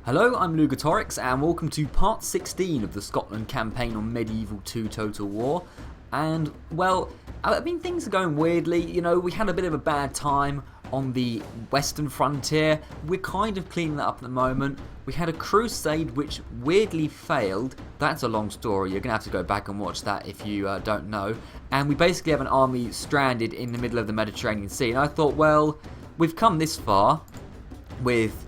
Hello, I'm Lugatorix and welcome to part 16 of the Scotland campaign on Medieval 2 Total War. And, well, I mean, things are going weirdly. You know, we had a bit of a bad time on the western frontier. We're kind of cleaning that up at the moment. We had a crusade which weirdly failed. That's a long story. You're going to have to go back and watch that if you don't know. And we basically have an army stranded in the middle of the Mediterranean Sea. And I thought, well, we've come this far with...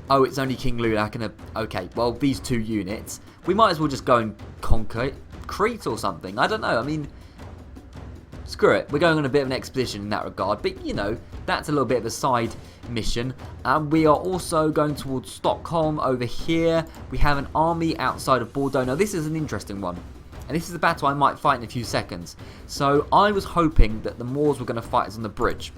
oh, it's only King Lulac and okay, well, these two units. We might as well just go and conquer Crete or something. I don't know. I mean, screw it. We're going on a bit of an expedition in that regard. But, you know, that's a little bit of a side mission. We are also going towards Stockholm over here. We have an army outside of Bordeaux. Now, this is an interesting one. And this is a battle I might fight in a few seconds. So, I was hoping that the Moors were going to fight us on the bridge.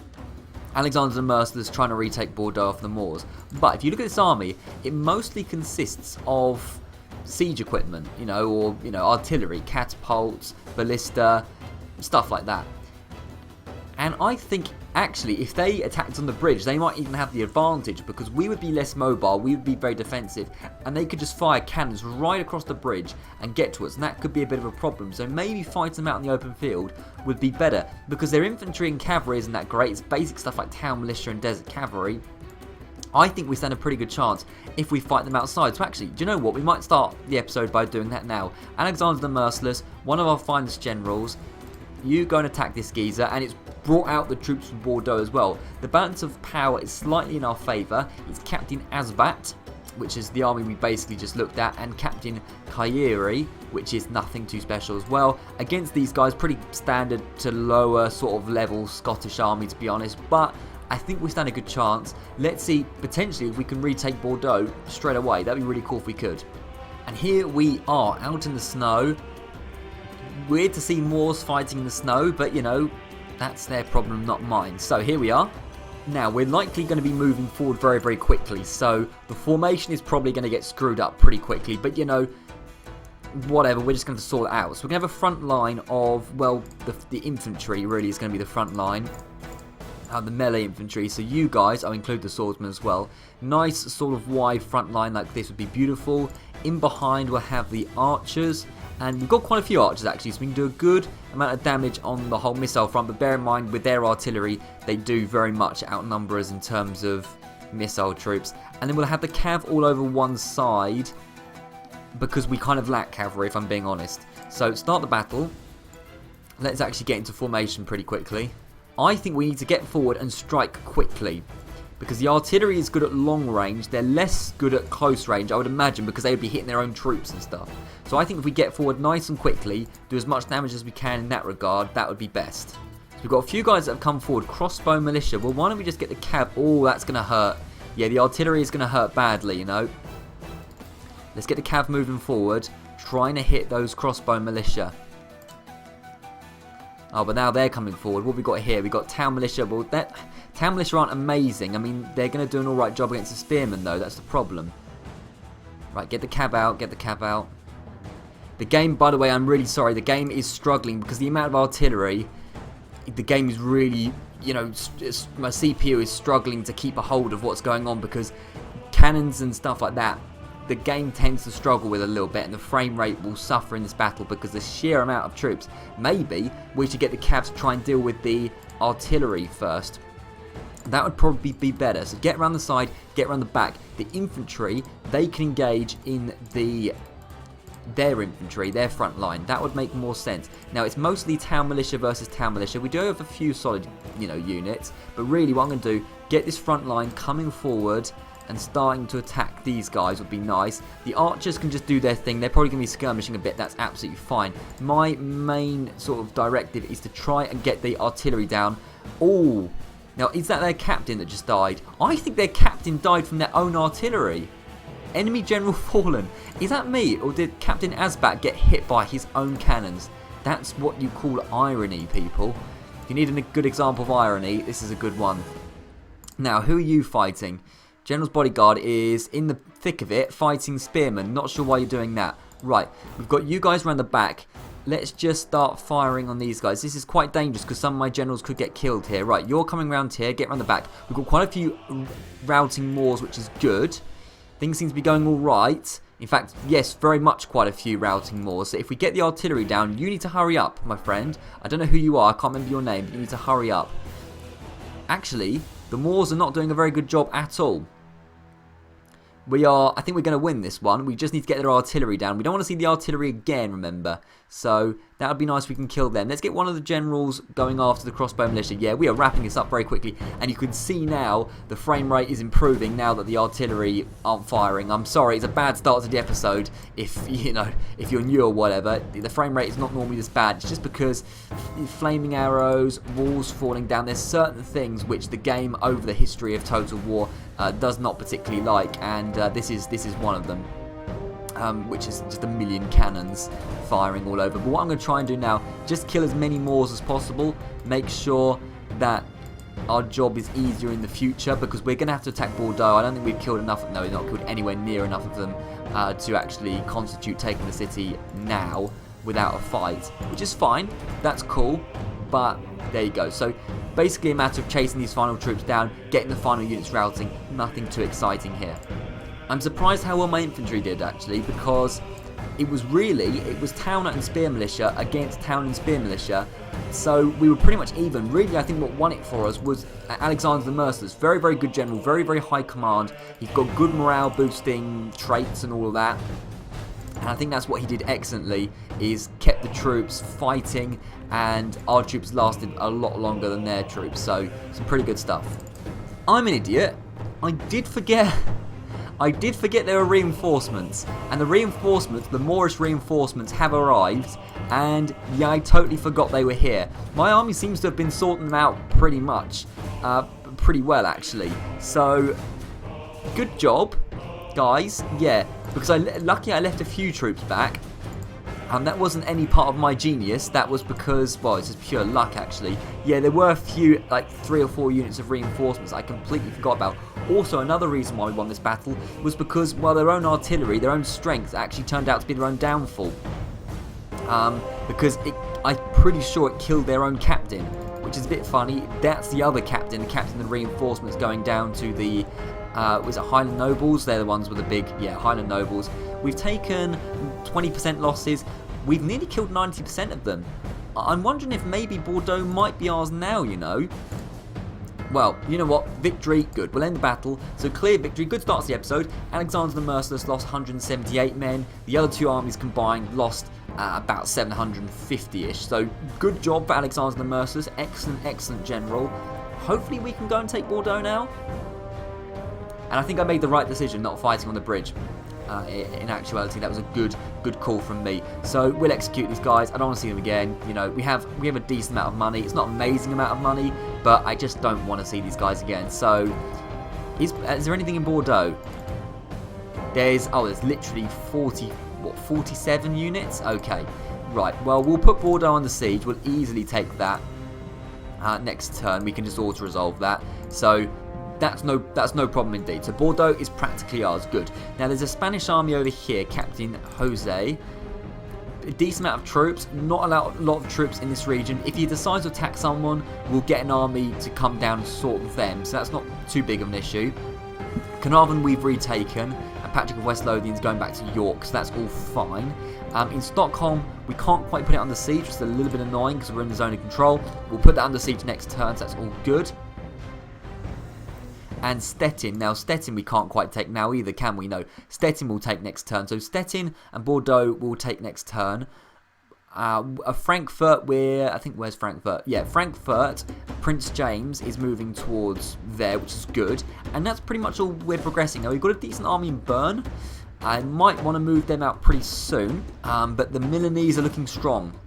Alexander the Merciless trying to retake Bordeaux off the Moors. But if you look at this army, it mostly consists of siege equipment, or artillery, catapults, ballista, stuff like that. And I think, actually, if they attacked on the bridge, they might even have the advantage because we would be less mobile, we would be very defensive, and they could just fire cannons right across the bridge and get to us, and that could be a bit of a problem. So maybe fighting them out in the open field would be better because their infantry and cavalry isn't that great. It's basic stuff like town militia and desert cavalry. I think we stand a pretty good chance if we fight them outside. So actually, do you know what? We might start the episode by doing that now. Alexander the Merciless, one of our finest generals, you go and attack this geezer, and it's brought out the troops from Bordeaux as well. The balance of power is slightly in our favour. It's Captain Asbat, which is the army we basically just looked at, and Captain Kairi, which is nothing too special as well. Against these guys, pretty standard to lower sort of level Scottish army, to be honest, but I think we stand a good chance. Let's see, potentially, if we can retake Bordeaux straight away. That'd be really cool if we could. And here we are, out in the snow. Weird to see Moors fighting in the snow, but that's their problem, not mine. So here we are. Now, we're likely going to be moving forward very, very quickly, so the formation is probably going to get screwed up pretty quickly, but whatever, we're just going to sort it out. So we're going to have a front line of, well, the infantry really is going to be the front line. The melee infantry, so you guys, I'll include the swordsmen as well. Nice sort of wide front line like this would be beautiful. In behind we'll have the archers. And we've got quite a few archers actually, so we can do a good amount of damage on the whole missile front. But bear in mind, with their artillery, they do very much outnumber us in terms of missile troops. And then we'll have the cav all over one side, because we kind of lack cavalry, if I'm being honest. So start the battle. Let's actually get into formation pretty quickly. I think we need to get forward and strike quickly, because the artillery is good at long range. They're less good at close range, I would imagine, because they would be hitting their own troops and stuff. So I think if we get forward nice and quickly, do as much damage as we can in that regard, that would be best. So we've got a few guys that have come forward. Crossbow militia. Well, why don't we just get the cav? Oh, that's going to hurt. Yeah, the artillery is going to hurt badly, Let's get the cav moving forward, trying to hit those crossbow militia. Oh, but now they're coming forward. What have we got here? We've got town militia. Well, town militia aren't amazing. I mean, they're going to do an alright job against the spearmen, though. That's the problem. Right, get the cav out. Get the cav out. The game, by the way, I'm really sorry. The game is struggling because the amount of artillery, the game is really, my CPU is struggling to keep a hold of what's going on because cannons and stuff like that, the game tends to struggle with a little bit, and the frame rate will suffer in this battle because the sheer amount of troops. Maybe we should get the cavs to try and deal with the artillery first. That would probably be better. So get around the side, get around the back. The infantry, they can engage in their infantry, their front line. That would make more sense. Now, it's mostly town militia versus town militia. We do have a few solid, units, but really what I'm going to do, get this front line coming forward and starting to attack these guys would be nice. The archers can just do their thing. They're probably going to be skirmishing a bit. That's absolutely fine. My main sort of directive is to try and get the artillery down. Oh, now is that their captain that just died? I think their captain died from their own artillery. Enemy general fallen. Is that me, or did Captain Asbat get hit by his own cannons? That's what you call irony, people. If you need a good example of irony, this is a good one. Now, who are you fighting? General's bodyguard is in the thick of it, fighting spearmen. Not sure why you're doing that. Right, we've got you guys around the back. Let's just start firing on these guys. This is quite dangerous because some of my generals could get killed here. Right, you're coming around here. Get around the back. We've got quite a few routing Moors, which is good. Things seem to be going all right. In fact, yes, very much quite a few routing more. So if we get the artillery down, you need to hurry up, my friend. I don't know who you are. I can't remember your name, but you need to hurry up. Actually, the Moors are not doing a very good job at all. I think we're going to win this one. We just need to get their artillery down. We don't want to see the artillery again, remember. So that would be nice if we can kill them. Let's get one of the generals going after the crossbow militia. Yeah, we are wrapping this up very quickly. And you can see now the frame rate is improving now that the artillery aren't firing. I'm sorry, it's a bad start to the episode if you're new or whatever. The frame rate is not normally this bad. It's just because flaming arrows, walls falling down. There's certain things which the game over the history of Total War does not particularly like, and this is one of them, which is just a million cannons firing all over. But what I'm going to try and do now, just kill as many Moors as possible, make sure that our job is easier in the future, because we're going to have to attack Bordeaux. I don't think we've killed enough, no, we've not killed anywhere near enough of them to actually constitute taking the city now without a fight, which is fine, that's cool, but there you go. So basically a matter of chasing these final troops down, getting the final units routing, nothing too exciting here. I'm surprised how well my infantry did actually, because it was Towner and Spear Militia against Town and Spear Militia, so we were pretty much even. Really, I think what won it for us was Alexander the Merciless. Very, very good general, very, very high command. He's got good morale boosting traits and all of that. And I think that's what he did excellently, is kept the troops fighting, and our troops lasted a lot longer than their troops, so some pretty good stuff. I'm an idiot. I did forget there were reinforcements, and the Moorish reinforcements have arrived, and yeah, I totally forgot they were here. My army seems to have been sorting them out pretty well actually, so good job, guys. Yeah, because lucky I left a few troops back, and that wasn't any part of my genius. That was because, well, it's just pure luck actually. Yeah, there were a few, like 3 or 4 units of reinforcements I completely forgot about. Also, another reason why we won this battle was because, well, their own artillery, their own strength actually turned out to be their own downfall. Because I'm pretty sure it killed their own captain, which is a bit funny. That's the other captain, the captain of the reinforcements going down to the, was it Highland Nobles? They're the ones with the big, yeah, Highland Nobles. We've taken 20% losses. We've nearly killed 90% of them. I'm wondering if maybe Bordeaux might be ours now, you know. Well, you know what? Victory, good. We'll end the battle. So clear victory, good start to the episode. Alexander the Merciless lost 178 men. The other two armies combined lost about 750-ish. So good job for Alexander the Merciless. Excellent, excellent general. Hopefully we can go and take Bordeaux now. And I think I made the right decision not fighting on the bridge. In actuality, that was a good call from me. So we'll execute these guys. I don't want to see them again. You know, we have a decent amount of money. It's not an amazing amount of money, but I just don't want to see these guys again. So is there anything in Bordeaux? There's literally 47 units. Okay, right. Well, we'll put Bordeaux under siege. We'll easily take that next turn. We can just auto resolve that. So that's no problem indeed. So Bordeaux is practically ours. Good. Now there's a Spanish army over here, Captain Jose. A decent amount of troops. Not a lot of troops in this region. If he decides to attack someone, we'll get an army to come down and sort them. So that's not too big of an issue. Carnarvon we've retaken, and Patrick of West Lothian's going back to York, so that's all fine. In Stockholm, we can't quite put it under siege, which is a little bit annoying because we're in the zone of control. We'll put that under siege next turn, so that's all good. And Stettin. Now, Stettin we can't quite take now either, can we? No. Stettin will take next turn. So Stettin and Bordeaux will take next turn. Frankfurt, where's Frankfurt? Yeah, Frankfurt, Prince James is moving towards there, which is good. And that's pretty much all we're progressing. Now, we've got a decent army in Bern. I might want to move them out pretty soon. But the Milanese are looking strong.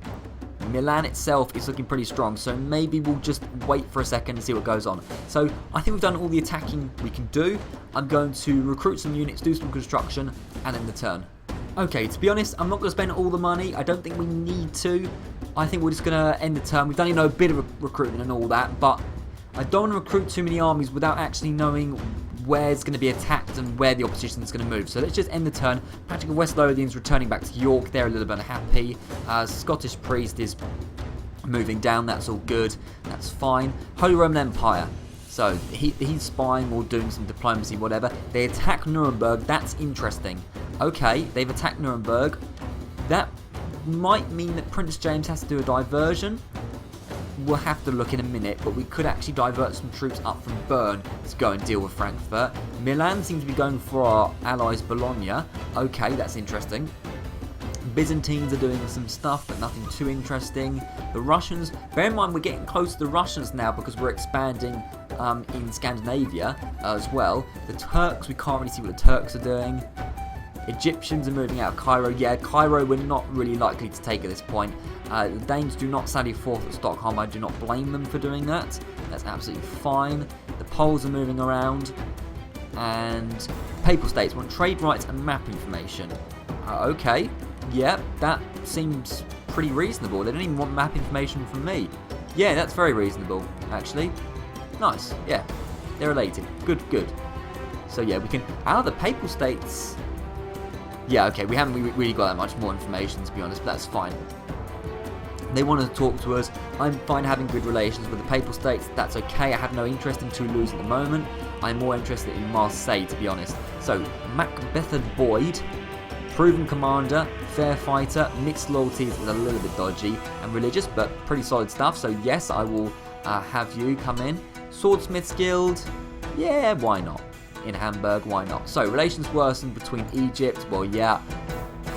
Milan itself is looking pretty strong, so maybe we'll just wait for a second and see what goes on. So I think we've done all the attacking we can do. I'm going to recruit some units, do some construction, and end the turn. Okay, to be honest, I'm not going to spend all the money. I don't think we need to. I think we're just going to end the turn. We've done, a bit of recruitment and all that, but I don't want to recruit too many armies without actually knowing where it's going to be attacked and where the opposition is going to move. So let's just end the turn. Patrick of West Lothian's returning back to York. They're a little bit unhappy. Scottish Priest is moving down. That's all good. That's fine. Holy Roman Empire. So he's spying or doing some diplomacy, whatever. They attack Nuremberg. That's interesting. Okay, they've attacked Nuremberg. That might mean that Prince James has to do a diversion. We'll have to look in a minute, but we could actually divert some troops up from Bern to go and deal with Frankfurt. Milan seems to be going for our allies Bologna. Okay, that's interesting. Byzantines are doing some stuff, but nothing too interesting. The Russians, bear in mind we're getting close to the Russians now because we're expanding in Scandinavia as well. The Turks, we can't really see what the Turks are doing. Egyptians are moving out of Cairo. Yeah, Cairo we're not really likely to take at this point. The Danes do not sally forth at Stockholm. I do not blame them for doing that. That's absolutely fine. The Poles are moving around. And Papal States want trade rights and map information. Okay, yeah, that seems pretty reasonable. They don't even want map information from me. Yeah, that's very reasonable, actually. Nice, yeah. They're elated. Good, good. So yeah, we can... Out of the Papal States... Yeah, okay, we haven't really got that much more information, to be honest, but that's fine. They want to talk to us. I'm fine having good relations with the Papal States. That's okay. I have no interest in Toulouse at the moment. I'm more interested in Marseille, to be honest. So, Macbethard Boyd, proven commander, fair fighter, mixed loyalties is a little bit dodgy and religious, but pretty solid stuff. So yes, I will have you come in. Swordsmith's Guild, yeah, why not? In Hamburg, why not? So, relations worsened between Egypt, well, yeah.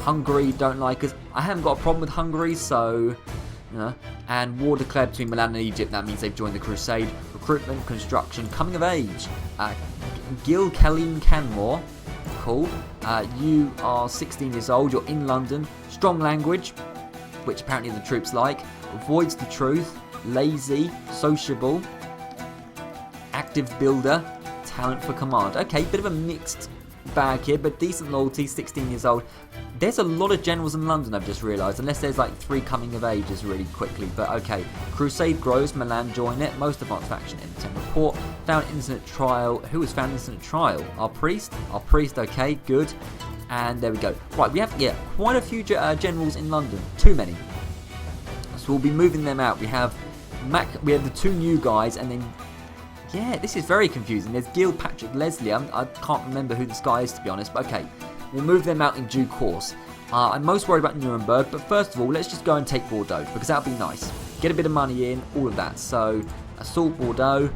Hungary don't like us. I haven't got a problem with Hungary, so... And war declared between Milan and Egypt. That means they've joined the crusade. Recruitment, construction, coming of age. Gil Kalim Canmore. Cool. You are 16 years old. You're in London. Strong language, which apparently the troops like. Avoids the truth. Lazy. Sociable. Active builder. Talent for command. Okay, bit of a mixed bag here, but decent loyalty. 16 years old. There's a lot of generals in London, I've just realised, unless there's like 3 coming of ages really quickly, but okay. Crusade grows, Milan join it, most advanced faction in the report. Found innocent trial. Who was found innocent trial? Our priest? Our priest, okay, good. And there we go. Right, we have, yeah, quite a few generals in London. Too many. So we'll be moving them out. We have the 2 new guys, and then, yeah, this is very confusing. There's Gil Patrick Leslie. I can't remember who this guy is, to be honest, but okay. We'll move them out in due course. I'm most worried about Nuremberg, but first of all, let's just go and take Bordeaux, because that'll be nice. Get a bit of money in, all of that. So, assault Bordeaux.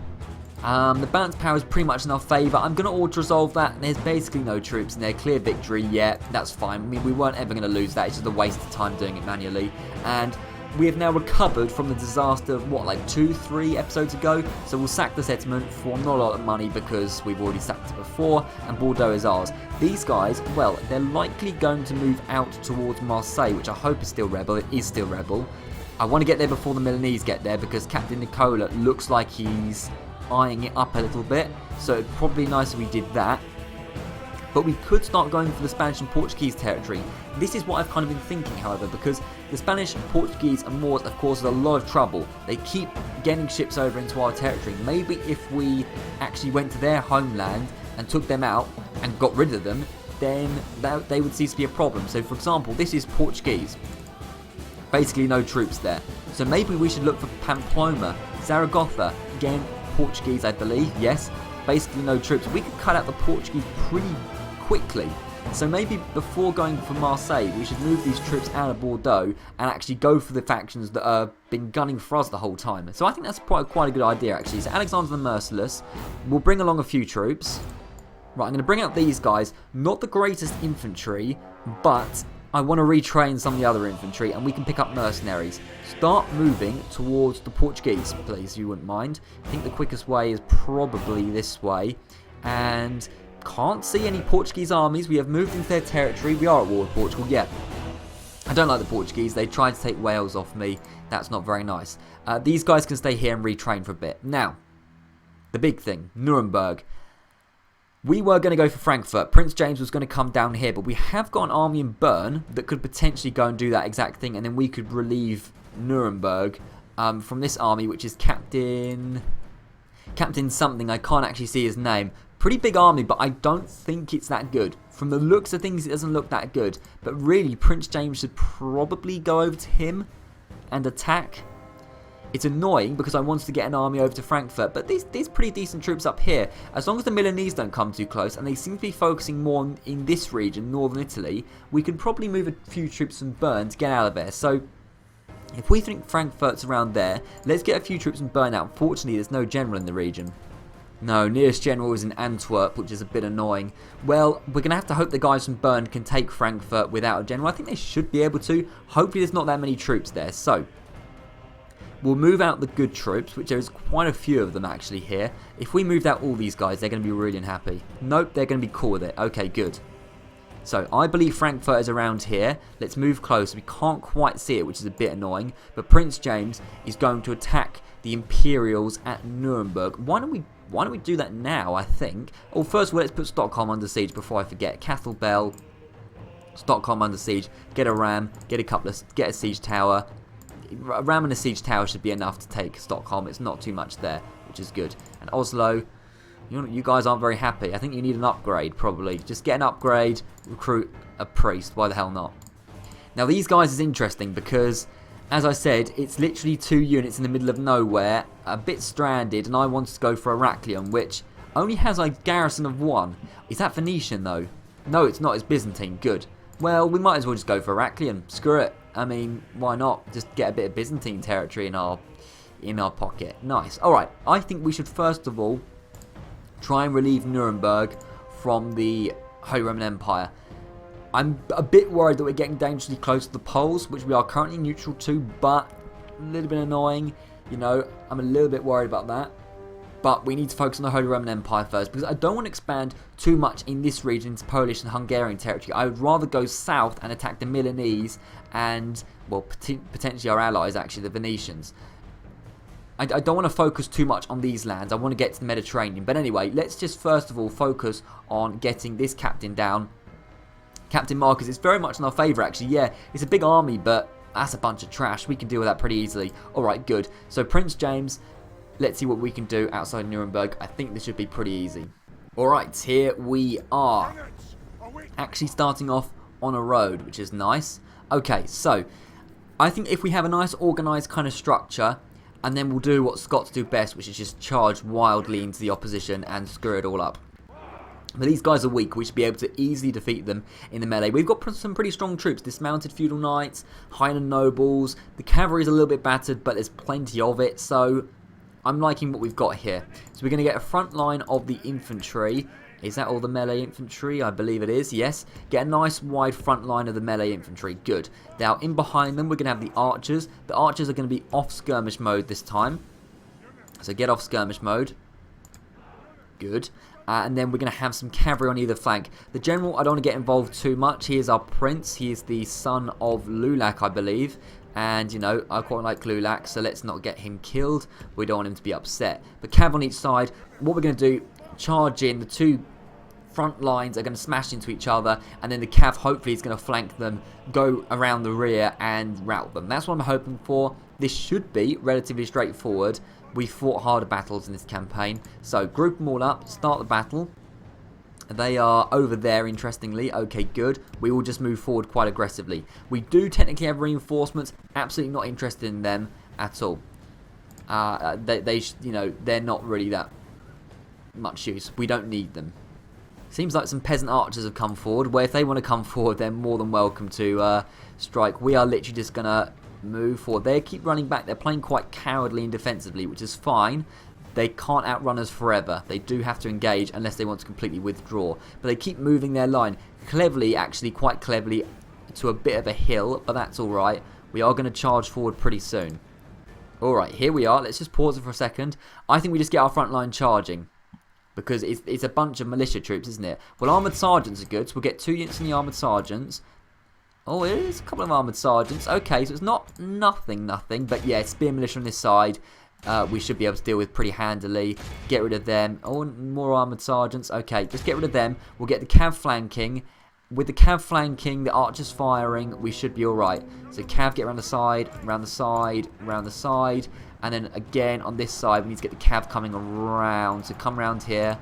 The balance power is pretty much in our favour. I'm going to auto-resolve that, and there's basically no troops in there. Clear victory, yeah, that's fine. I mean, we weren't ever going to lose that. It's just a waste of time doing it manually. And we have now recovered from the disaster of, what, like 2-3 episodes ago? So we'll sack the settlement for not a lot of money because we've already sacked it before, and Bordeaux is ours. These guys, well, they're likely going to move out towards Marseille, which I hope is still rebel. It is still rebel. I want to get there before the Milanese get there because Captain Nicola looks like he's eyeing it up a little bit. So it'd probably be nice if we did that. But we could start going for the Spanish and Portuguese territory. This is what I've kind of been thinking, however, because the Spanish, Portuguese and Moors have caused a lot of trouble. They keep getting ships over into our territory. Maybe if we actually went to their homeland and took them out and got rid of them, then they would cease to be a problem. So, for example, this is Portuguese. Basically no troops there. So maybe we should look for Pamplona, Zaragoza, again, Portuguese, I believe, yes. Basically no troops. We could cut out the Portuguese pretty quickly. So maybe before going for Marseille, we should move these troops out of Bordeaux and actually go for the factions that have been gunning for us the whole time. So I think that's quite a good idea, actually. So Alexander the Merciless will bring along a few troops. Right, I'm going to bring out these guys. Not the greatest infantry, but I want to retrain some of the other infantry, and we can pick up mercenaries. Start moving towards the Portuguese, please, if you wouldn't mind. I think the quickest way is probably this way. And can't see any Portuguese armies. We have moved into their territory. We are at war with Portugal, yeah. I don't like the Portuguese. They tried to take Wales off me. That's not very nice. These guys can stay here and retrain for a bit. Now, the big thing, Nuremberg. We were going to go for Frankfurt. Prince James was going to come down here, but we have got an army in Bern that could potentially go and do that exact thing, and then we could relieve Nuremberg from this army, which is Captain something. I can't actually see his name. Pretty big army, but I don't think it's that good. From the looks of things, it doesn't look that good. But really, Prince James should probably go over to him and attack. It's annoying because I wanted to get an army over to Frankfurt, but these pretty decent troops up here. As long as the Milanese don't come too close, and they seem to be focusing more in this region, northern Italy, we could probably move a few troops from Bern to get out of there. So, if we think Frankfurt's around there, let's get a few troops from Bern out. Unfortunately, there's no general in the region. No, nearest general is in Antwerp, which is a bit annoying. Well, we're going to have to hope the guys from Bern can take Frankfurt without a general. I think they should be able to. Hopefully there's not that many troops there. So, we'll move out the good troops, which there's quite a few of them actually here. If we moved out all these guys, they're going to be really unhappy. Nope, they're going to be cool with it. Okay, good. So, I believe Frankfurt is around here. Let's move close. We can't quite see it, which is a bit annoying. But Prince James is going to attack the Imperials at Nuremberg. Why don't we do that now, I think? Oh, first of all, let's put Stockholm under siege before I forget. Castle Bell, Stockholm under siege. Get a ram, get a siege tower. A ram and a siege tower should be enough to take Stockholm. It's not too much there, which is good. And Oslo, you guys aren't very happy. I think you need an upgrade, probably. Just get an upgrade, recruit a priest. Why the hell not? Now, these guys is interesting because, as I said, it's literally 2 units in the middle of nowhere, a bit stranded, and I wanted to go for Heraklion, which only has a garrison of 1. Is that Venetian, though? No, it's not. It's Byzantine. Good. Well, we might as well just go for Heraklion. Screw it. I mean, why not? Just get a bit of Byzantine territory in our pocket. Nice. All right. I think we should first of all try and relieve Nuremberg from the Holy Roman Empire. I'm a bit worried that we're getting dangerously close to the Poles, which we are currently neutral to, but a little bit annoying. You know, I'm a little bit worried about that. But we need to focus on the Holy Roman Empire first, because I don't want to expand too much in this region into Polish and Hungarian territory. I would rather go south and attack the Milanese and, well, potentially our allies, actually, the Venetians. I don't want to focus too much on these lands. I want to get to the Mediterranean. But anyway, let's just first of all focus on getting this captain down. Captain Marcus is very much in our favour, actually. Yeah, it's a big army, but that's a bunch of trash. We can deal with that pretty easily. Alright, good. So, Prince James, let's see what we can do outside Nuremberg. I think this should be pretty easy. Alright, here we are. Actually starting off on a road, which is nice. Okay, so, I think if we have a nice organised kind of structure, and then we'll do what Scots do best, which is just charge wildly into the opposition and screw it all up. But these guys are weak. We should be able to easily defeat them in the melee. We've got some pretty strong troops. Dismounted feudal knights, Highland nobles. The cavalry is a little bit battered, but there's plenty of it. So I'm liking what we've got here. So we're going to get a front line of the infantry. Is that all the melee infantry? I believe it is, yes. Get a nice wide front line of the melee infantry. Good. Now, in behind them, we're going to have the archers. The archers are going to be off skirmish mode this time. So get off skirmish mode. Good. And then we're going to have some cavalry on either flank. The general, I don't want to get involved too much. He is our prince. He is the son of Lulac, I believe. And, you know, I quite like Lulac, so let's not get him killed. We don't want him to be upset. But cav on each side, what we're going to do, charge in. The two front lines are going to smash into each other. And then the cav, hopefully, is going to flank them, go around the rear and rout them. That's what I'm hoping for. This should be relatively straightforward. We fought harder battles in this campaign. So, group them all up, start the battle. They are over there, interestingly. Okay, good. We will just move forward quite aggressively. We do technically have reinforcements. Absolutely not interested in them at all. You know, they're not really that much use. We don't need them. Seems like some peasant archers have come forward. Where if they want to come forward, they're more than welcome to strike. We are literally just going to move forward. They keep running back. They're playing quite cowardly and defensively, which is fine. They can't outrun us forever. They do have to engage unless they want to completely withdraw. But they keep moving their line cleverly, actually quite cleverly, to a bit of a hill, but that's alright. We are going to charge forward pretty soon. Alright, here we are. Let's just pause it for a second. I think we just get our front line charging. Because it's a bunch of militia troops, isn't it? Well, armoured sergeants are good, so we'll get 2 units in the armoured sergeants. Oh, it is a couple of armoured sergeants. Okay, so it's not nothing, but yeah, spear militia on this side. We should be able to deal with pretty handily. Get rid of them. Oh, more armoured sergeants. Okay, just get rid of them. We'll get the cav flanking. With the cav flanking, the archers firing, we should be alright. So cav get around the side, around the side, around the side. And then again, on this side, we need to get the cav coming around. So come around here.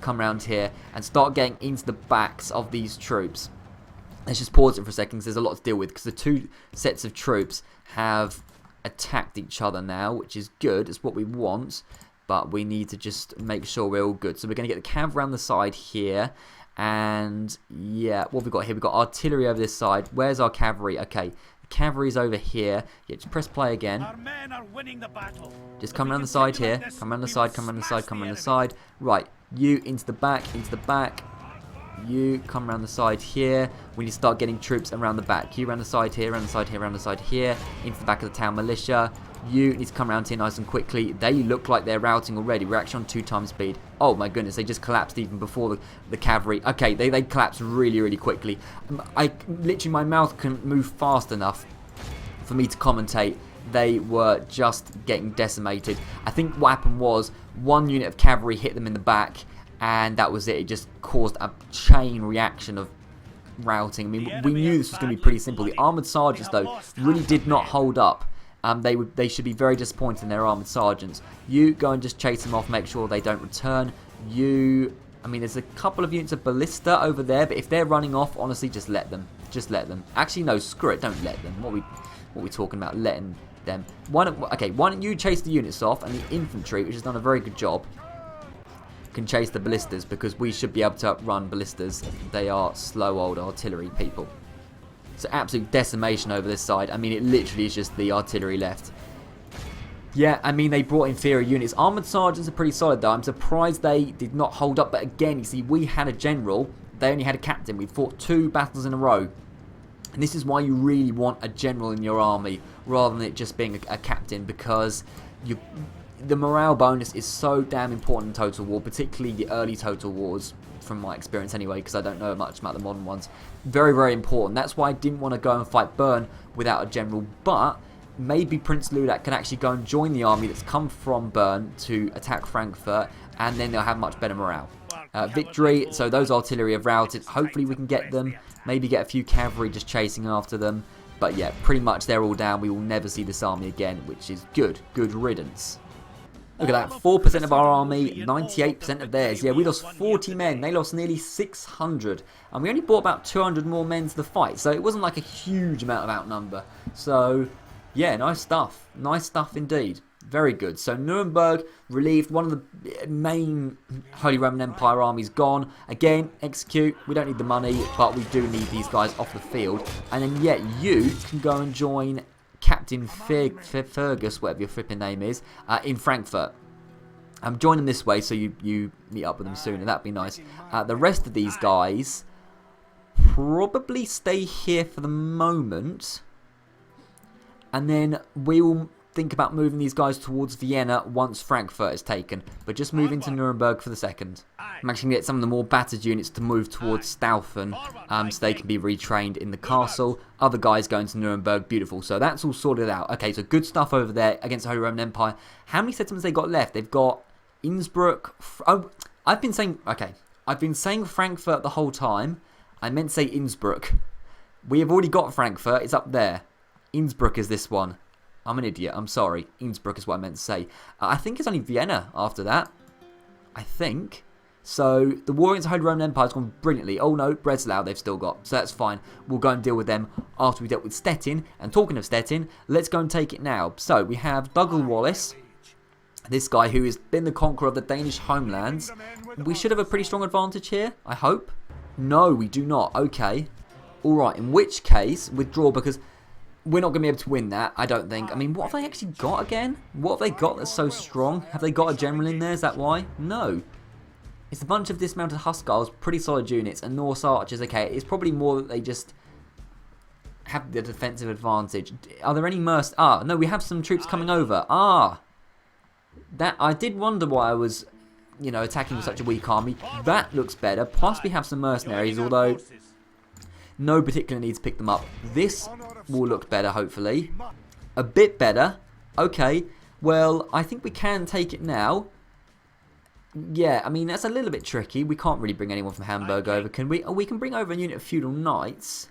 Come around here. And start getting into the backs of these troops. Let's just pause it for a second because there's a lot to deal with. Because the 2 sets of troops have attacked each other now, which is good. It's what we want. But we need to just make sure we're all good. So we're going to get the cav around the side here. And yeah, what have we got here? We've got artillery over this side. Where's our cavalry? Okay, the cavalry's over here. Yeah, just press play again. Our men are winning the battle. Just come around the side here. Come around the side, come around the side, come around the side. Right, you into the back, into the back. You come around the side here. We need to start getting troops around the back. You around the side here, around the side here, around the side here. Into the back of the town militia. You need to come around here nice and quickly. They look like they're routing already. We're actually on 2 times speed. Oh my goodness, they just collapsed even before the cavalry. Okay, they collapsed really, really quickly. Literally, my mouth couldn't move fast enough for me to commentate. They were just getting decimated. I think what happened was 1 unit of cavalry hit them in the back, and that was it. It just caused a chain reaction of routing. I mean, we knew this was going to be pretty simple. The armoured sergeants, though, really did not hold up. They should be very disappointed in their armoured sergeants. You go and just chase them off, make sure they don't return. I mean, there's a couple of units of ballista over there, but if they're running off, honestly, just let them. Just let them. Actually, no, screw it, don't let them. What are we talking about? Letting them. Why don't you chase the units off, and the infantry, which has done a very good job, can chase the ballistas, because we should be able to outrun ballistas. They are slow old artillery people. So absolute decimation over this side. I mean, it literally is just the artillery left. Yeah, I mean, they brought inferior units. Armoured sergeants are pretty solid, though. I'm surprised they did not hold up. But again, you see, we had a general. They only had a captain. We fought 2 battles in a row. And this is why you really want a general in your army, rather than it just being a captain, because the morale bonus is so damn important in Total War, particularly the early Total Wars, from my experience anyway, because I don't know much about the modern ones. Very, very important. That's why I didn't want to go and fight Bern without a general, but maybe Prince Ludak can actually go and join the army that's come from Bern to attack Frankfurt, and then they'll have much better morale. Victory, so those artillery have routed. Hopefully we can get them, maybe get a few cavalry just chasing after them, but yeah, pretty much they're all down. We will never see this army again, which is good. Good riddance. Look at that, 4% of our army, 98% of theirs. Yeah, we lost 40 men. They lost nearly 600. And we only brought about 200 more men to the fight. So it wasn't like a huge amount of outnumber. So, yeah, nice stuff. Nice stuff indeed. Very good. So Nuremberg relieved. One of the main Holy Roman Empire armies gone. Again, execute. We don't need the money, but we do need these guys off the field. And then, yeah, you can go and join Captain Fergus, whatever your flipping name is, in Frankfurt. Join them this way, so you meet up with them soon, and that'd be nice. The rest of these guys probably stay here for the moment, and then we will think about moving these guys towards Vienna once Frankfurt is taken, but just move into Nuremberg for the second. I'm actually going to get some of the more battered units to move towards Staufen, so they can be retrained in the castle. Other guys going to Nuremberg, beautiful. So that's all sorted out. Okay, so good stuff over there against the Holy Roman Empire. How many settlements they got left? They've got Innsbruck. Oh, I've been saying Frankfurt the whole time. I meant to say Innsbruck. We have already got Frankfurt. It's up there. Innsbruck is this one. I'm an idiot. I'm sorry. Innsbruck is what I meant to say. I think it's only Vienna after that. I think. So the war against the Holy Roman Empire has gone brilliantly. Oh no, Breslau they've still got. So that's fine. We'll go and deal with them after we dealt with Stettin. And talking of Stettin, let's go and take it now. So we have Dougal Wallace. This guy who has been the conqueror of the Danish homelands. We should have a pretty strong advantage here, I hope. No, we do not. Okay. Alright, in which case, withdraw, because we're not going to be able to win that, I don't think. I mean, what have they actually got again? What have they got that's so strong? Have they got a general in there? Is that why? No. It's a bunch of dismounted Hussars, pretty solid units, and Norse archers. Okay, it's probably more that they just have the defensive advantage. Are there any no, we have some troops coming over. That I did wonder why I was, attacking with such a weak army. That looks better. Plus we have some mercenaries, although no particular need to pick them up. This will look better, hopefully. A bit better. Okay. Well, I think we can take it now. Yeah, I mean, that's a little bit tricky. We can't really bring anyone from Hamburg over, can we? Oh, we can bring over a unit of feudal knights.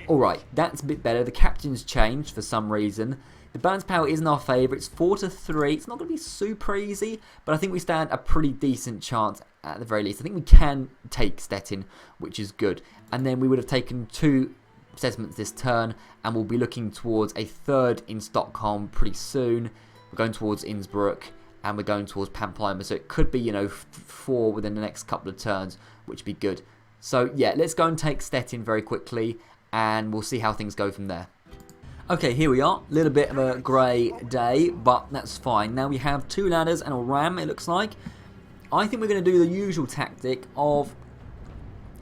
Alright, that's a bit better. The captain's changed for some reason. The balance power isn't our favour. It's 4-3. It's not going to be super easy, but I think we stand a pretty decent chance at the very least. I think we can take Stettin, which is good. And then we would have taken 2 settlements this turn, and we'll be looking towards a third in Stockholm pretty soon. We're going towards Innsbruck, and we're going towards Pamplona, so it could be, you know, 4 within the next couple of turns, which would be good. So yeah, let's go and take Stettin very quickly, and we'll see how things go from there. Okay, here we are. A little bit of a grey day, but that's fine. Now we have 2 ladders and a ram, it looks like. I think we're going to do the usual tactic of,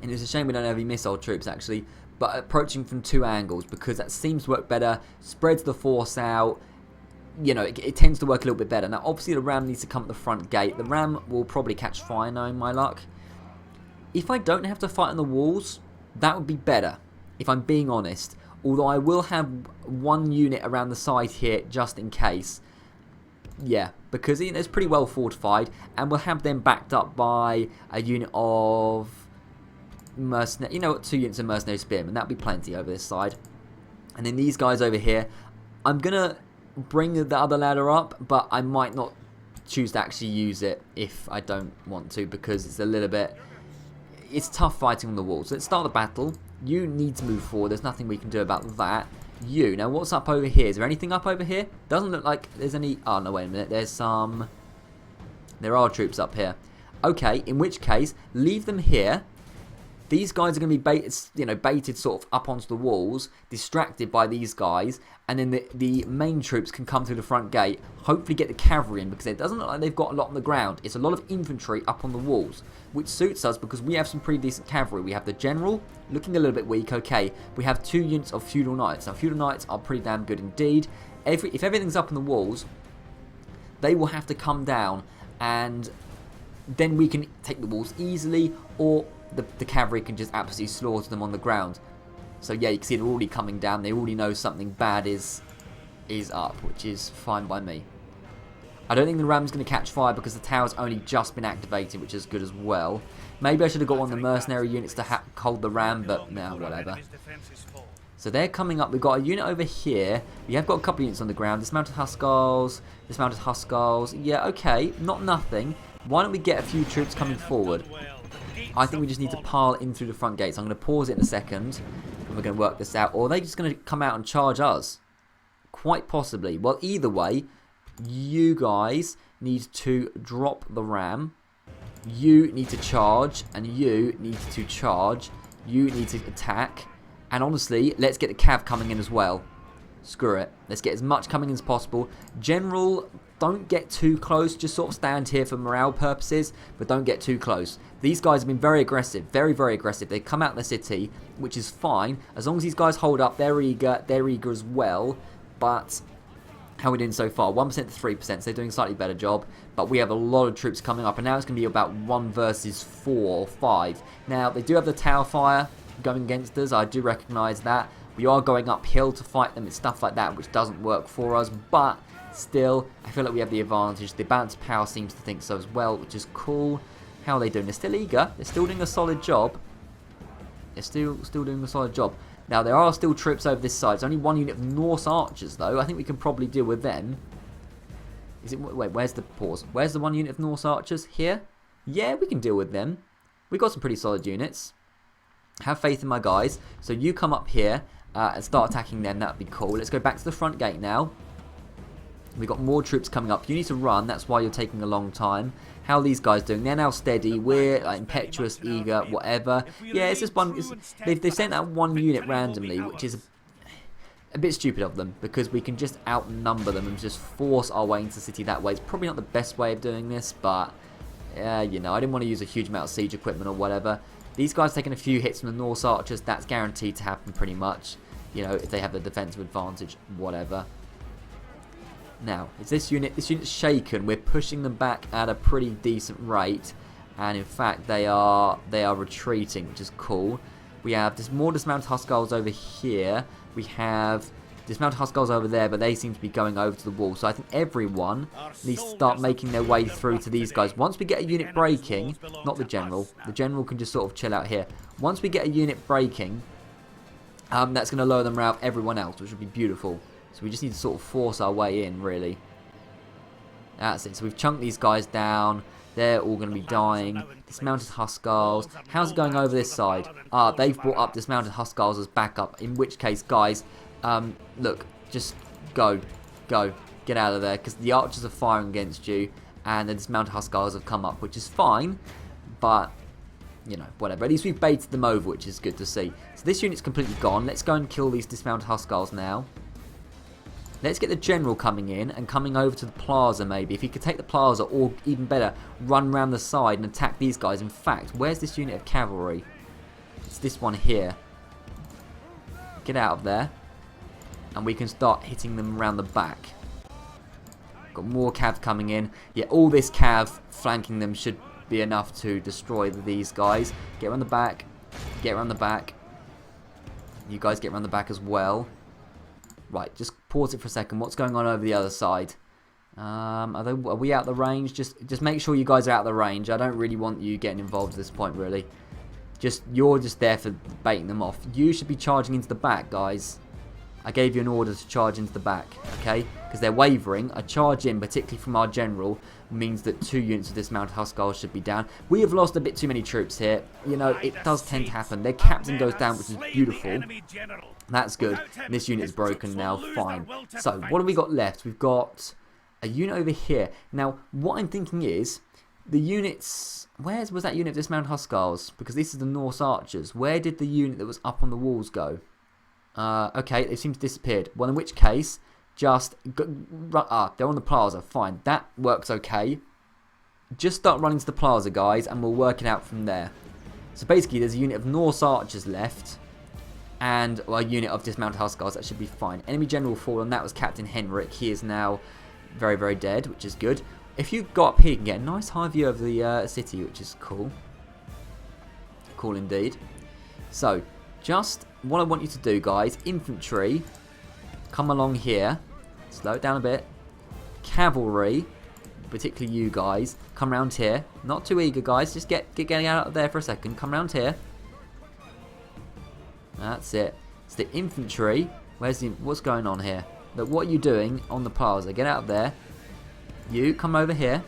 and it's a shame we don't have any missile troops actually, but approaching from 2 angles, because that seems to work better, spreads the force out, you know, it tends to work a little bit better. Now obviously the ram needs to come at the front gate. The ram will probably catch fire, knowing my luck. If I don't have to fight on the walls, that would be better, if I'm being honest. Although I will have 1 unit around the side here just in case. Yeah, because it's pretty well fortified, and we'll have them backed up by a unit of mercenary. You know what, 2 units of mercenary spearmen. That'll be plenty over this side. And then these guys over here, I'm gonna bring the other ladder up, but I might not choose to actually use it if I don't want to, because it's a little bit. It's tough fighting on the walls. Let's start the battle. You need to move forward. There's nothing we can do about that. You. Now, what's up over here? Is there anything up over here? Doesn't look like there's any. Oh, no, wait a minute. There's some. There are troops up here. Okay, in which case, leave them here. These guys are going to be baited sort of up onto the walls, distracted by these guys, and then the main troops can come through the front gate, hopefully get the cavalry in, because it doesn't look like they've got a lot on the ground. It's a lot of infantry up on the walls, which suits us because we have some pretty decent cavalry. We have the general, looking a little bit weak, okay. We have 2 units of feudal knights. Now, feudal knights are pretty damn good indeed. If everything's up on the walls, they will have to come down, and then we can take the walls easily, or the cavalry can just absolutely slaughter them on the ground. So yeah, you can see they're already coming down. They already know something bad is up, which is fine by me. I don't think the ram's going to catch fire because the tower's only just been activated, which is good as well. Maybe I should have got one of the mercenary units to hold the ram, but no, whatever. So they're coming up. We've got a unit over here. We have got a couple of units on the ground. Dismounted Hussars. Dismounted Hussars. Yeah, okay. Not nothing. Why don't we get a few troops coming forward? I think we just need to pile in through the front gates. I'm going to pause it in a second, and we're going to work this out. Or are they just going to come out and charge us? Quite possibly. Well, either way, you guys need to drop the ram. You need to charge, and you need to charge. You need to attack. And honestly, let's get the cav coming in as well. Screw it. Let's get as much coming in as possible. General, don't get too close. Just sort of stand here for morale purposes, but don't get too close. These guys have been very aggressive. Very, very aggressive. They come out of the city, which is fine. As long as these guys hold up, they're eager. They're eager as well. But how are we doing so far? 1% to 3%, so they're doing a slightly better job. But we have a lot of troops coming up, and now it's going to be about 1 versus 4 or 5. Now, they do have the tower fire going against us. I do recognise that. We are going uphill to fight them and stuff like that, which doesn't work for us. But still, I feel like we have the advantage. The balance of power seems to think so as well, which is cool. How are they doing? They're still eager. They're still doing a solid job. They're still doing a solid job. Now, there are still troops over this side. There's only 1 unit of Norse archers, though. I think we can probably deal with them. Is it? Wait, where's the pause? Where's the 1 unit of Norse archers? Here? Yeah, we can deal with them. We've got some pretty solid units. Have faith in my guys. So you come up here and start attacking them. That would be cool. Let's go back to the front gate now. We've got more troops coming up. You need to run. That's why you're taking a long time. How are these guys doing? They're now steady. We're impetuous, eager, whatever. Yeah, it's just one. They've sent out 1 unit randomly, which is a bit stupid of them, because we can just outnumber them and just force our way into the city that way. It's probably not the best way of doing this, but you know, I didn't want to use a huge amount of siege equipment or whatever. These guys taking a few hits from the Norse archers. That's guaranteed to happen pretty much. You know, if they have the defensive advantage, whatever. Now, is this unit's shaken? We're pushing them back at a pretty decent rate, and in fact they are retreating, which is cool. We have more dismounted Hussars over here. We have dismounted Hussars over there, but they seem to be going over to the wall. So I think everyone needs to start making their way through to these guys. Once we get a unit breaking, not the general can just sort of chill out here. Once we get a unit breaking, that's going to lower the morale of everyone else, which would be beautiful. So we just need to sort of force our way in, really. That's it. So we've chunked these guys down. They're all going to be dying. Dismounted Huskars. How's it going over this side? They've brought up dismounted Huskars as backup. In which case, guys, look, just go. Get out of there, because the archers are firing against you, and the dismounted Huskars have come up, which is fine, but, you know, whatever. At least we've baited them over, which is good to see. So this unit's completely gone. Let's go and kill these dismounted Huskars now. Let's get the general coming in and coming over to the plaza maybe. If he could take the plaza, or even better, run around the side and attack these guys. In fact, where's this unit of cavalry? It's this one here. Get out of there. And we can start hitting them around the back. Got more cav coming in. Yeah, all this cav flanking them should be enough to destroy these guys. Get around the back. Get around the back. You guys get around the back as well. Right, just pause it for a second. What's going on over the other side? Are we out of the range? Just make sure you guys are out of the range. I don't really want you getting involved at this point, really. You're just there for baiting them off. You should be charging into the back, guys. I gave you an order to charge into the back, okay? Because they're wavering. A charge in, particularly from our general, means that 2 units of dismounted Huskars should be down. We have lost a bit too many troops here. You know, it does tend to happen. Their captain goes down, which is beautiful. That's good. This unit is broken now. Fine. So, what have we got left? We've got a unit over here. Now, what I'm thinking is, the units... Where was that unit of dismounted Huskars? Because this is the Norse archers. Where did the unit that was up on the walls go? Okay, they seem to have disappeared. Well, in which case, they're on the plaza. Fine, that works okay. Just start running to the plaza, guys, and we'll work it out from there. So basically, there's a unit of Norse archers left, and a unit of dismounted Huskars. That should be fine. Enemy general fallen. That was Captain Henrik. He is now very, very dead, which is good. If you go up here, you can get a nice high view of the city, which is cool. Cool indeed. So, just what I want you to do, guys, infantry, come along here, slow it down a bit, cavalry, particularly you guys, come around here, not too eager, guys, just get out of there for a second, come around here, that's it. It's the infantry. What's going on here? Look, what are you doing on the plaza? Get out of there. You come over here.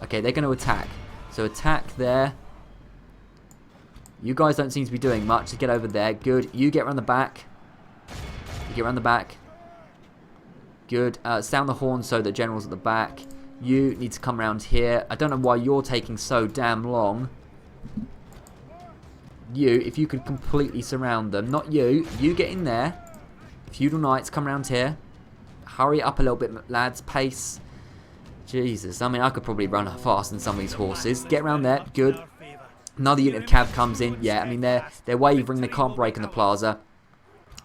Okay, they're going to attack, so attack there. You guys don't seem to be doing much. So get over there. Good. You get around the back. You get around the back. Good. Sound the horn so the general's at the back. You need to come around here. I don't know why you're taking so damn long. If you could completely surround them. Not you. You get in there. Feudal Knights, come around here. Hurry up a little bit, lads. Pace. Jesus. I mean, I could probably run fast than some of these horses. Get around there. Good. Another unit of cav comes in. Yeah, I mean, they're wavering. They can't break in the plaza.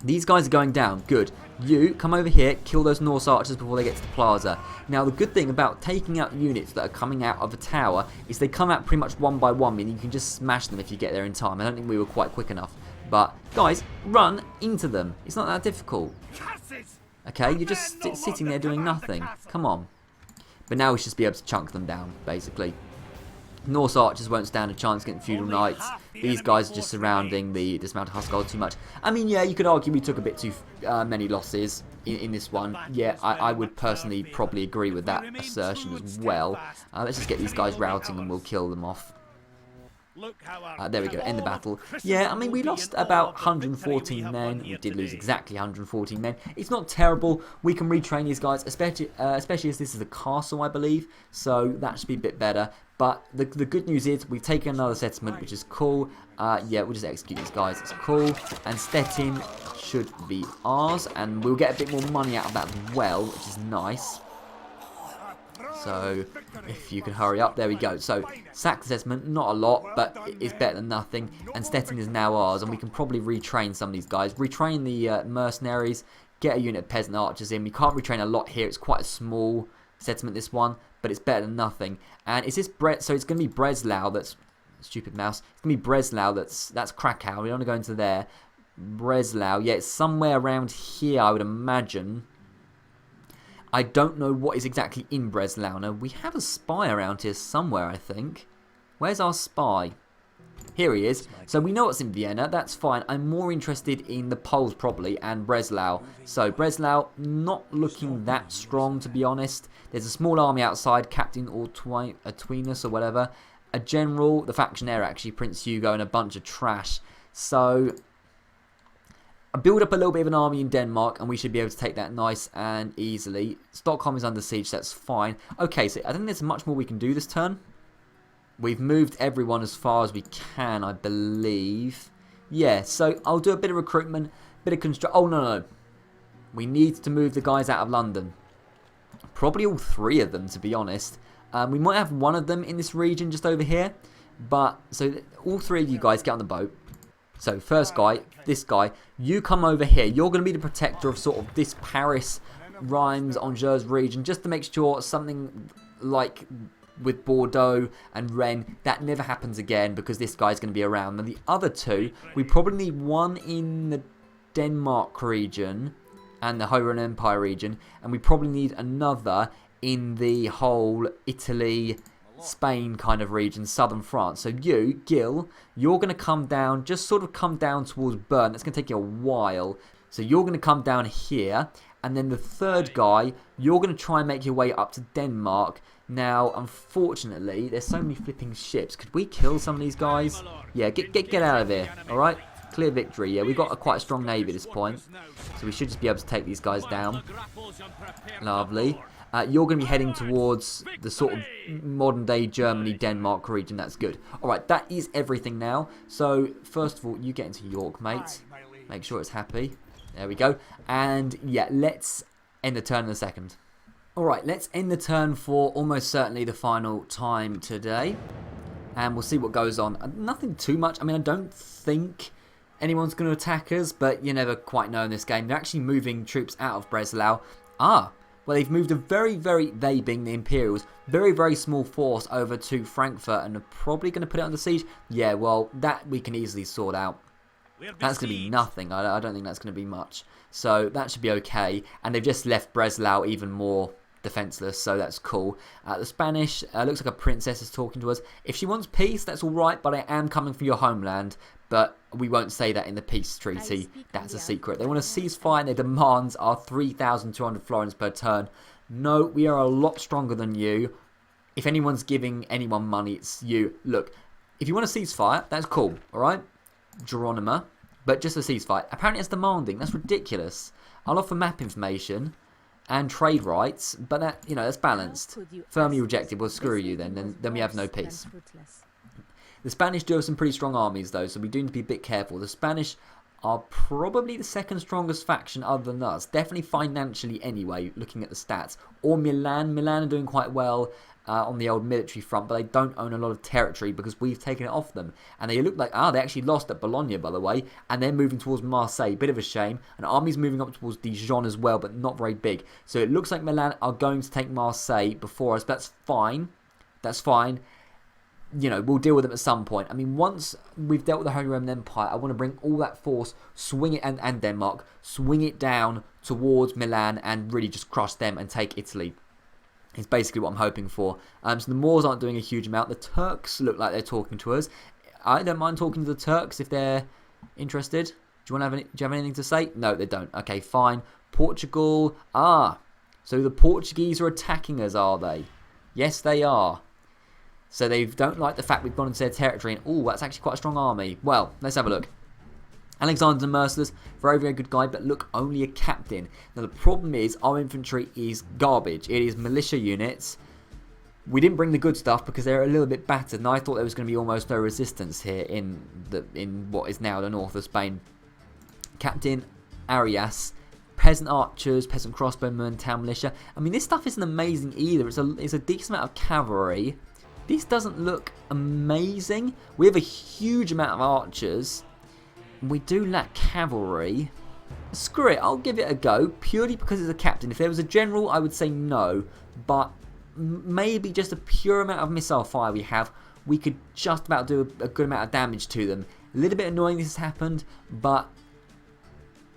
These guys are going down. Good. You, come over here. Kill those Norse archers before they get to the plaza. Now, the good thing about taking out units that are coming out of a tower is they come out pretty much one by one, meaning you can just smash them if you get there in time. I don't think we were quite quick enough. But, guys, run into them. It's not that difficult. Okay, you're just sitting there doing nothing. Come on. But now we should just be able to chunk them down, basically. Norse archers won't stand a chance against feudal knights. These guys are just surrounding the dismounted Huskars too much. I mean, yeah, you could argue we took a bit too many losses in this one. Yeah, I would personally probably agree with that assertion as well. Let's just get these guys routing and we'll kill them off. There we go, end the battle. Yeah, I mean, we lost about 114 men. We did lose exactly 114 men. It's not terrible. We can retrain these guys, especially as this is a castle, I believe. So that should be a bit better. But the good news is we've taken another settlement, which is cool. Yeah, we'll just execute these guys. It's cool. And Stettin should be ours. And we'll get a bit more money out of that as well, which is nice. So, if you can hurry up, there we go. So, sack assessment, not a lot, but it's better than nothing. And Stettin is now ours, and we can probably retrain some of these guys. Retrain the mercenaries, get a unit of peasant archers in. We can't retrain a lot here. It's quite a small settlement, this one, but it's better than nothing. And is this so it's going to be Breslau that's... Stupid mouse. It's going to be Breslau that's Krakow. We don't want to go into there. Breslau, yeah, it's somewhere around here, I would imagine. I don't know what is exactly in Breslau. Now, we have a spy around here somewhere, I think. Where's our spy? Here he is. So we know what's in Vienna. That's fine. I'm more interested in the Poles probably and Breslau. So Breslau not looking that strong, to be honest. There's a small army outside, Captain Ortwinus or whatever. A general, the factionaire actually, Prince Hugo, and a bunch of trash. So I build up a little bit of an army in Denmark, and we should be able to take that nice and easily. Stockholm is under siege, so that's fine. Okay, so I think there's much more we can do this turn. We've moved everyone as far as we can, I believe. Yeah, so I'll do a bit of recruitment, bit of construct. Oh, no. We need to move the guys out of London. Probably all 3 of them, to be honest. We might have one of them in this region just over here. But, so all 3 of you guys get on the boat. So, first guy, this guy, you come over here. You're going to be the protector of sort of this Paris, Reims, Angers region, just to make sure something like with Bordeaux and Rennes, that never happens again because this guy's going to be around. And the other 2, we probably need one in the Denmark region and the Holy Empire region, and we probably need another in the whole Italy, Spain kind of region, southern France. So you, Gil, you're going to come down, just sort of come down towards Bern. That's going to take you a while. So you're going to come down here, and then the 3rd guy, you're going to try and make your way up to Denmark. Now, unfortunately, there's so many flipping ships. Could we kill some of these guys? Yeah, get out of here, alright? Clear victory. Yeah, we've got quite a strong navy at this point. So we should just be able to take these guys down. Lovely. You're going to be heading towards the sort of modern-day Germany, Denmark region. That's good. Alright, that is everything now. So, first of all, you get into York, mate. Make sure it's happy. There we go. And, yeah, let's end the turn in a second. Alright, let's end the turn for almost certainly the final time today. And we'll see what goes on. Nothing too much. I mean, I don't think anyone's going to attack us, but you never quite know in this game. They're actually moving troops out of Breslau. Well, they've moved a they being the Imperials, very small force over to Frankfurt, and are probably going to put it under siege. Yeah, well, that we can easily sort out. That's going to be nothing. I don't think that's going to be much. So that should be okay. And they've just left Breslau even more defenseless, so that's cool. The Spanish, looks like a princess is talking to us. If she wants peace, that's alright, but I am coming for your homeland. But we won't say that in the peace treaty. That's a secret. They want a ceasefire, and their demands are 3,200 florins per turn. No, we are a lot stronger than you. If anyone's giving anyone money, it's you. Look, if you want a ceasefire, that's cool, alright? Geronima, but just a ceasefire. Apparently it's demanding. That's ridiculous. I'll offer map information and trade rights, but that, you know, that's balanced. Firmly rejected. Well, screw you then we have no peace. The Spanish do have some pretty strong armies though, so we do need to be a bit careful. The Spanish are probably the 2nd strongest faction other than us. Definitely financially anyway, looking at the stats. Or Milan. Milan are doing quite well on the old military front, but they don't own a lot of territory because we've taken it off them. And they look like, they actually lost at Bologna, by the way, and they're moving towards Marseille. Bit of a shame. An army's moving up towards Dijon as well, but not very big. So it looks like Milan are going to take Marseille before us. That's fine. That's fine. You know, we'll deal with them at some point. I mean, once we've dealt with the Holy Roman Empire, I want to bring all that force, swing it, and Denmark, swing it down towards Milan and really just crush them and take Italy. Is basically what I'm hoping for. So the Moors aren't doing a huge amount. The Turks look like they're talking to us. I don't mind talking to the Turks if they're interested. Do you have anything to say? No, they don't. Okay, fine. Portugal. So the Portuguese are attacking us, are they? Yes, they are. So they don't like the fact we've gone into their territory. And that's actually quite a strong army. Well, let's have a look. Alexander Merciless, very good guy, but look, only a captain. Now the problem is our infantry is garbage. It is militia units. We didn't bring the good stuff because they're a little bit battered, and I thought there was going to be almost no resistance here in what is now the north of Spain. Captain Arias, peasant archers, peasant crossbowmen, town militia. I mean, this stuff isn't amazing either. It's a decent amount of cavalry. This doesn't look amazing. We have a huge amount of archers. We do lack cavalry. Screw it, I'll give it a go, purely because it's a captain. If there was a general, I would say no. But maybe just a pure amount of missile fire we have, we could just about do a good amount of damage to them. A little bit annoying this has happened, but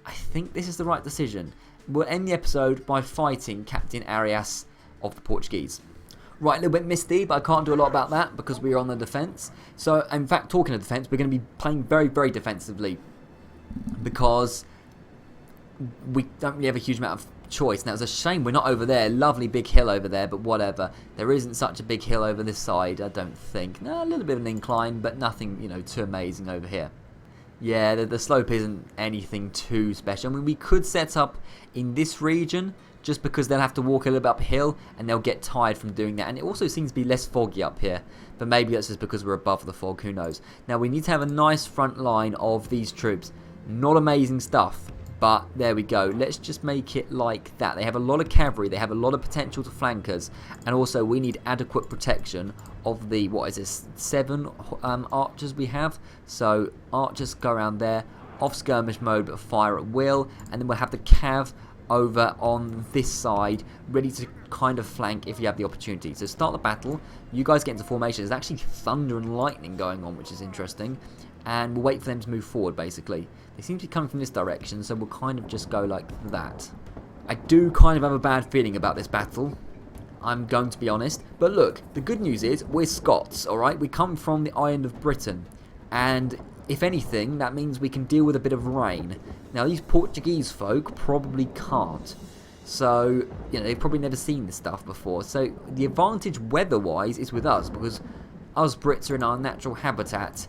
I think this is the right decision. We'll end the episode by fighting Captain Arias of the Portuguese. Right, a little bit misty, but I can't do a lot about that because we are on the defence. So, in fact, talking of defence, we're going to be playing very, very defensively because we don't really have a huge amount of choice. Now, it's a shame we're not over there. Lovely big hill over there, but whatever. There isn't such a big hill over this side, I don't think. No, a little bit of an incline, but nothing, you know, too amazing over here. Yeah, the slope isn't anything too special. I mean, we could set up in this region, just because they'll have to walk a little bit uphill and they'll get tired from doing that. And it also seems to be less foggy up here. But maybe that's just because we're above the fog, who knows. Now we need to have a nice front line of these troops. Not amazing stuff, but there we go. Let's just make it like that. They have a lot of cavalry, they have a lot of potential to flank us. And also we need adequate protection of the, what is this, 7 archers we have. So archers go around there, off skirmish mode but fire at will. And then we'll have the cav over on this side, ready to kind of flank if you have the opportunity. So start the battle, you guys get into formation. There's actually thunder and lightning going on, which is interesting, and we'll wait for them to move forward basically. They seem to be coming from this direction, so we'll kind of just go like that. I do kind of have a bad feeling about this battle, I'm going to be honest, but look, the good news is we're Scots, alright? We come from the island of Britain, and if anything, that means we can deal with a bit of rain. Now, these Portuguese folk probably can't. So, you know, they've probably never seen this stuff before. So, the advantage weather-wise is with us, because us Brits are in our natural habitat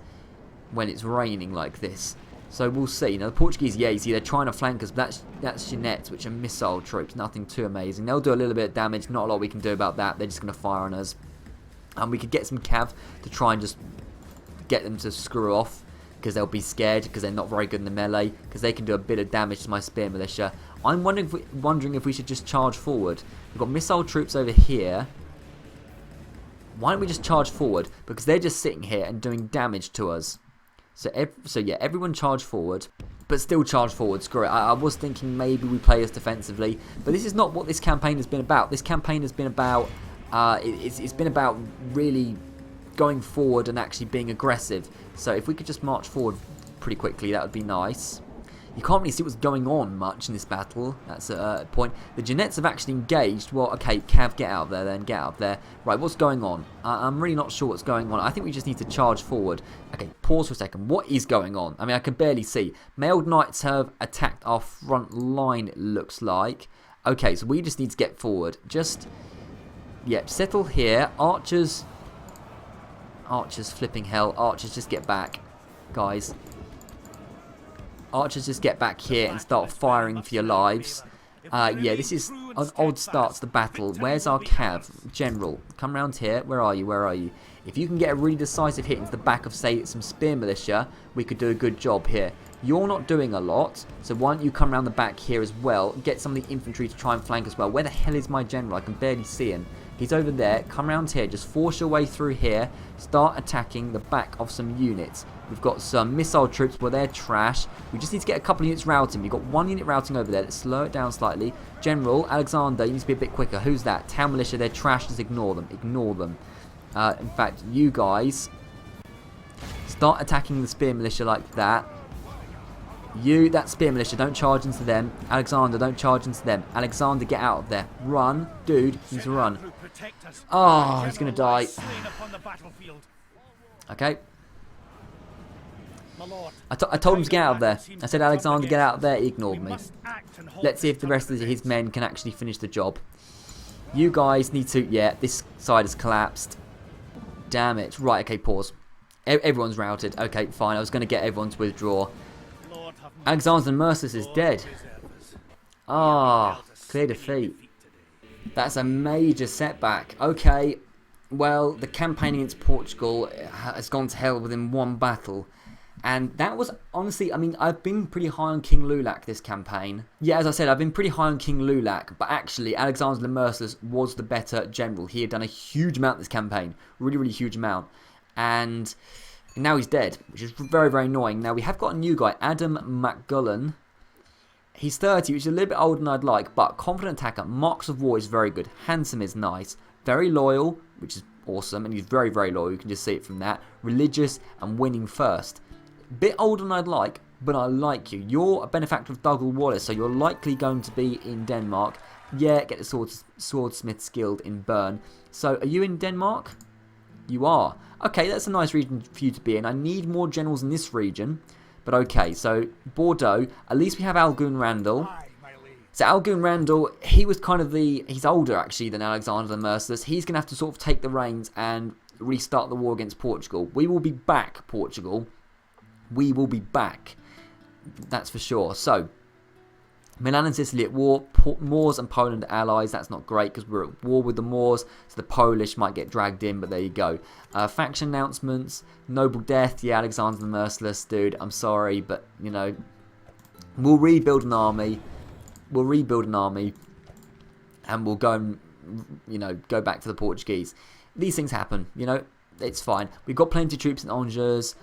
when it's raining like this. So, we'll see. Now, the Portuguese, yeah, you see, they're trying to flank us, but that's Jeanettes, which are missile troops. Nothing too amazing. They'll do a little bit of damage. Not a lot we can do about that. They're just going to fire on us. And we could get some cav to try and just get them to screw off, because they'll be scared because they're not very good in the melee, because they can do a bit of damage to my spear militia. I'm wondering if we should just charge forward. We've got missile troops over here. Why don't we just charge forward? Because they're just sitting here and doing damage to us. So yeah, everyone charge forward, but still charge forward. Screw it. I was thinking maybe we play as defensively, but this is not what this campaign has been about. This campaign has been about it's been about really going forward and actually being aggressive. So if we could just march forward pretty quickly, that would be nice. You can't really see what's going on much in this battle. That's a point. The Jeanettes have actually engaged. Well, okay, Cav, get out of there then. Get out of there. Right, what's going on? I'm really not sure what's going on. I think we just need to charge forward. Okay, pause for a second. What is going on? I mean, I can barely see. Mailed Knights have attacked our front line, it looks like. Okay, so we just need to get forward. Just, yep, settle here. Archers, flipping hell. Archers, just get back, guys. Archers, just get back here and start firing for your lives. Yeah, this is an odd start to the battle. Where's our cav? General, come round here. Where are you? Where are you? If you can get a really decisive hit into the back of, say, some spear militia, we could do a good job here. You're not doing a lot, so why don't you come around the back here as well. Get some of the infantry to try and flank as well. Where the hell is my general? I can barely see him. He's over there. Come around here. Just force your way through here. Start attacking the back of some units. We've got some missile troops, but they're trash. We just need to get a couple of units routing. We've got one unit routing over there. Let's slow it down slightly. General, Alexander, you need to be a bit quicker. Who's that? Town militia, they're trash. Just ignore them. Ignore them. In fact, you guys, start attacking the spear militia like that. You, that spear militia, don't charge into them. Alexander, don't charge into them. Alexander, get out of there. Run. Dude, you need to run. Oh, he's going to die. Okay. I told him to get out of there. I said, Alexander, get out of there. He ignored me. Let's see if the rest of his men can actually finish the job. You guys need to... Yeah, this side has collapsed. Damn it. Right, okay, pause. Everyone's routed. Okay, fine. I was going to get everyone to withdraw. Alexander the Merciless is dead. Ah, clear defeat. That's a major setback. Okay, well, the campaign against Portugal has gone to hell within one battle. And that was, honestly, I mean, I've been pretty high on King Lulac this campaign. Yeah, as I said, I've been pretty high on King Lulac, but actually, Alexander the Merciless was the better general. He had done a huge amount this campaign. Really, really huge amount. And now he's dead, which is very, very annoying. Now, we have got a new guy, Adam McGullen. He's 30, which is a little bit older than I'd like, but confident attacker, marks of war is very good. Handsome is nice. Very loyal, which is awesome, and he's very, very loyal. You can just see it from that. Religious and winning first. Bit older than I'd like, but I like you. You're a benefactor of Dougal Wallace, so you're likely going to be in Denmark. Yeah, get the swordsmith skilled in Bern. So, are you in Denmark? You are. Okay, that's a nice region for you to be in. I need more generals in this region. But okay, so Bordeaux. At least we have Algun Randall. So Algun Randall, he was kind of he's older actually than Alexander the Merciless. He's going to have to sort of take the reins and restart the war against Portugal. We will be back, Portugal. We will be back. That's for sure. So, Milan and Sicily at war. Moors and Poland are allies. That's not great because we're at war with the Moors. So the Polish might get dragged in, but there you go. Faction announcements. Noble death. Yeah, Alexander the Merciless. Dude, I'm sorry, but, you know, we'll rebuild an army. We'll rebuild an army. And we'll go and, you know, go back to the Portuguese. These things happen, you know. It's fine. We've got plenty of troops in Angers.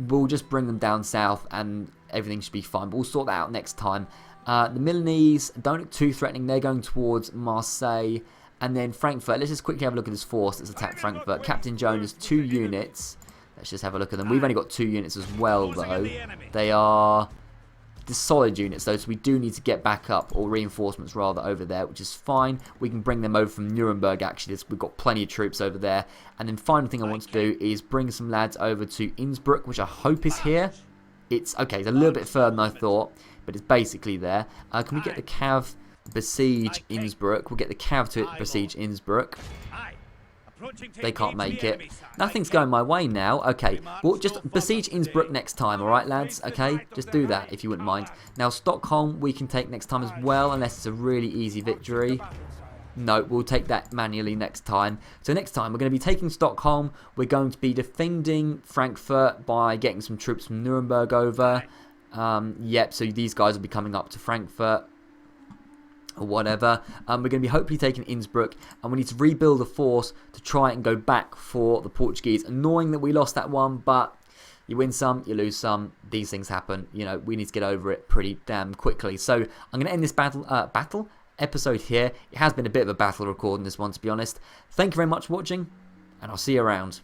We'll just bring them down south and everything should be fine. But we'll sort that out next time. The Milanese don't look too threatening. They're going towards Marseille. And then Frankfurt. Let's just quickly have a look at this force that's attacked Frankfurt. Captain Jones, 2 units. Let's just have a look at them. We've only got 2 units as well, though. They are the solid units, though, so we do need to get back up, or reinforcements, rather, over there, which is fine. We can bring them over from Nuremberg, actually. We've got plenty of troops over there. And then final thing I want to do is bring some lads over to Innsbruck, which I hope is here. It's, okay, it's a little bit further than I thought, but it's basically there. Can we get the Cav besiege Innsbruck? We'll get the Cav to besiege Innsbruck. They can't make it. Nothing's going my way now. Okay, well, just besiege Innsbruck next time, alright, lads? Okay, just do that if you wouldn't mind. Now, Stockholm we can take next time as well, unless it's a really easy victory. No, we'll take that manually next time. So next time, we're going to be taking Stockholm. We're going to be defending Frankfurt by getting some troops from Nuremberg over. Yep, so these guys will be coming up to Frankfurt or whatever. We're going to be hopefully taking Innsbruck, and we need to rebuild a force to try and go back for the Portuguese. Annoying that we lost that one, but you win some, you lose some. These things happen. You know, we need to get over it pretty damn quickly. So I'm going to end this episode here. It has been a bit of a battle recording this one, to be honest. Thank you very much for watching, and I'll see you around.